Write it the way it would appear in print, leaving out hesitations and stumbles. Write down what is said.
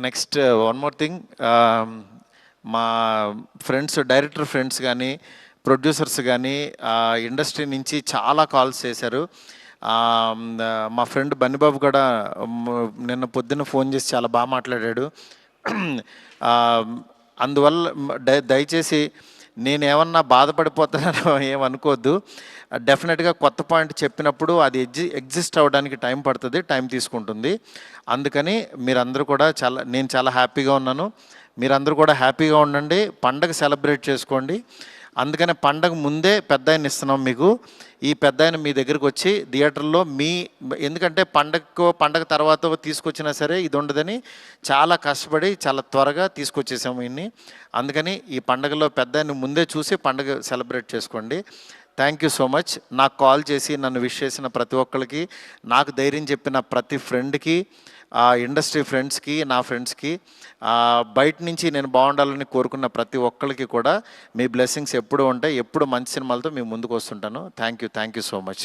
Next one more thing, మా friends, director friends కానీ, producers కానీ ఇండస్ట్రీ నుంచి చాలా కాల్స్ చేశారు. మా ఫ్రెండ్ బన్నిబాబు కూడా నిన్న పొద్దున్న ఫోన్ చేసి చాలా బాగా మాట్లాడాడు. అందువల్ల దయచేసి నేనేమన్నా బాధపడిపోతున్నానో ఏమనుకోవద్దు. డెఫినెట్గా కొత్త పాయింట్ చెప్పినప్పుడు అది ఎగ్జిస్ట్ అవ్వడానికి టైం పడుతుంది, టైం తీసుకుంటుంది. అందుకని మీరందరూ కూడా నేను చాలా హ్యాపీగా ఉన్నాను. మీరందరూ కూడా హ్యాపీగా ఉండండి, పండగ సెలబ్రేట్ చేసుకోండి. అందుకనే పండగ ముందే పెద్ద ఆయన ఇస్తున్నాం మీకు. ఈ పెద్ద ఆయన మీ దగ్గరికి వచ్చి థియేటర్లో ఎందుకంటే పండగ తర్వాత తీసుకొచ్చినా సరే ఇది ఉండదని చాలా కష్టపడి చాలా త్వరగా తీసుకొచ్చేసాము ఇన్ని. అందుకని ఈ పండగలో పెద్ద ఆయన ముందే చూసి పండగ సెలబ్రేట్ చేసుకోండి. Thank you so much. నాకు కాల్ చేసి నన్ను విష్ చేసిన ప్రతి ఒక్కరికి, నాకు ధైర్యం చెప్పిన ప్రతి ఫ్రెండ్కి, ఇండస్ట్రీ ఫ్రెండ్స్కి, నా ఫ్రెండ్స్కి, బయట నుంచి నేను బాగుండాలని కోరుకున్న ప్రతి ఒక్కరికి కూడా మీ బ్లెస్సింగ్స్ ఎప్పుడు ఉంటాయి. ఎప్పుడు మంచి సినిమాలతో మీ ముందుకు వస్తుంటాను. Thank you so much.